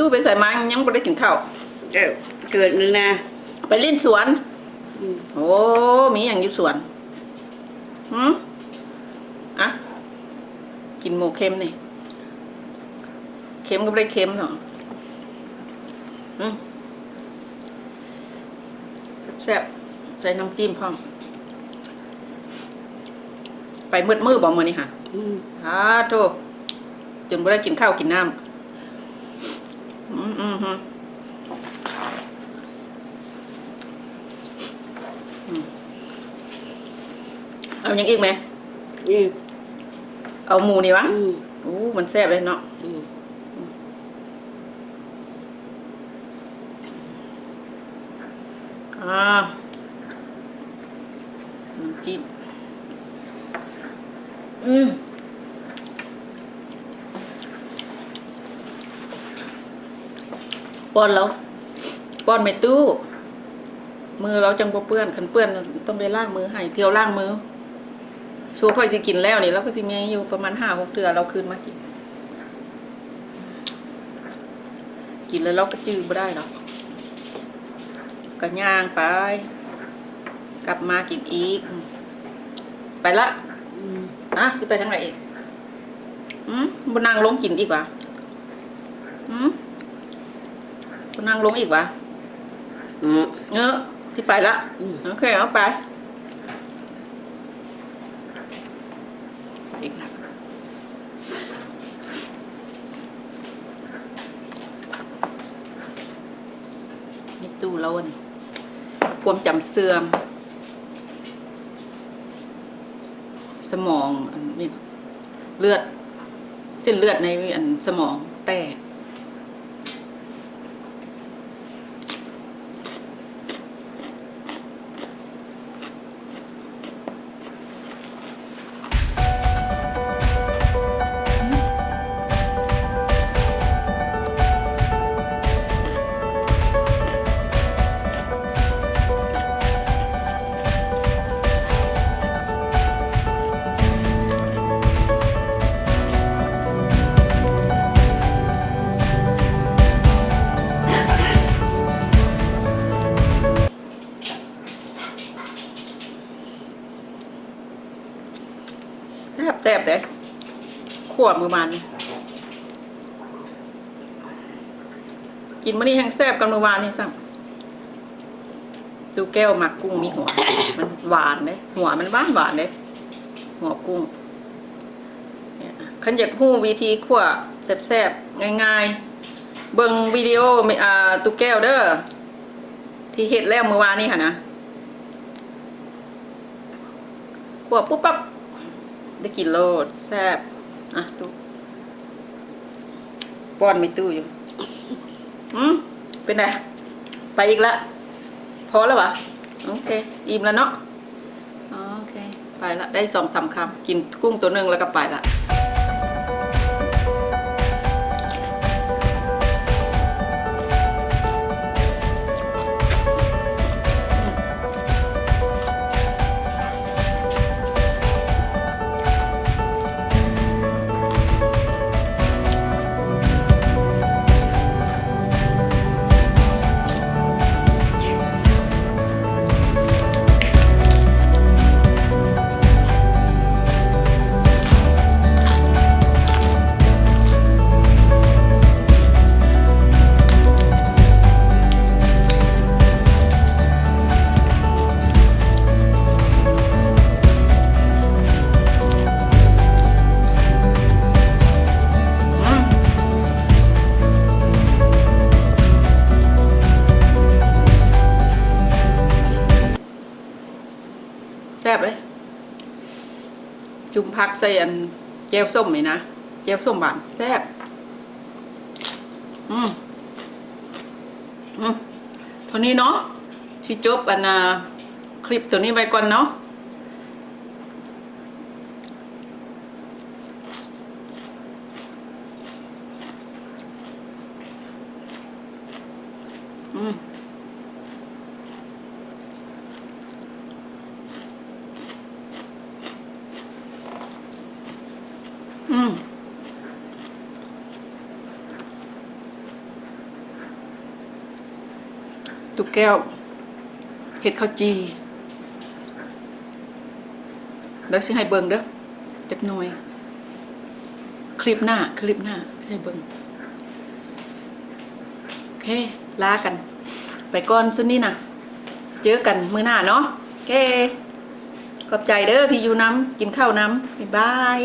ตู้ไปใส่ไม้ยังไม่ได้กินข้าวเกิดนึงนะไปเล่นสวนโอ้มีอย่างอยู่สวนอะกินหมูเค็มนี่เค็มก็ไม่ได้เค็มหรอกแซ่บใส่น้ำจิ้มพร้อมไปมืดบอกมือนี่ค่ะโธ่จนไม่ได้กินข้าวกินน้ำเอาอย่างอีกไหมเอาหมูนี่วะโอ้มันแซ่บเลยเนาะน้ำจิ้มป้อนแล้วป้อนไม่ตู้มือเราจังบ่เปื้อนคันเปื้อนต้องไปล้างมือให้เที่ยวล้างมือชัวร์ค่อยจะกินแล้วนี่แล้วก็จะมีอยู่ประมาณ5-6 เดือนเราคืนมากินแล้วเราก็จื้อไม่ได้หรอกก็ย่างไปกลับมากินอีกไปละคือไปทางไหนอีกบนนั่งลงกินอีกวะบนนั่งลงอีกวะที่ไปละโอเคเอาไปอีกนะนี่ตู้เราเนี่ยความจำเสื่อมสมองนี่เลือดเส้นเลือดในสมองแตกแซ่บเลยขวบมือมันกินมื้อนี้แห้งแซ่บกันมือวานนี่ซ้ำดูแก้วหมักกุ้งมีหัวมันหวานเลยหัวมันหวานเลยหัวกุ้งขันอยากหู้วิธีขั่วแซ่บๆง่ายๆเบิ่งวิดีโอตูแก้วเด้อที่เฮ็ดแล้วมือวานนี่ค่ะนะขั่วปุ๊บปั๊บได้กินโลดแซ่บตู้ป้อนไม่ตู้อยู่เป็นไงไปอีกละพอแล้ววะโอเคอิ่มแล้วเนาะโอเคไปละได้2-3 คำกินกุ้งตัวนึงแล้วก็ไปละแซ่บเลยจุ่มผักใส่แจ่วส้มนี่นะแจ่วส้มหวานแซ่บเท่านี้เนาะที่จบคลิปตัวนี้ไปก่อนเนาะ ตุกแก้วเห็ดข้าวจีแล้วสิให้เบิ่งเด้อจักหน่อย คลิปหน้าให้เบิ่งโอเคลากัน ไปก่อนซุนี่นะเจอกันมื้อหน้าเนาะโอเคขอบใจเด้อที่อยู่น้ำกินข้าวน้ำบ๊ายบาย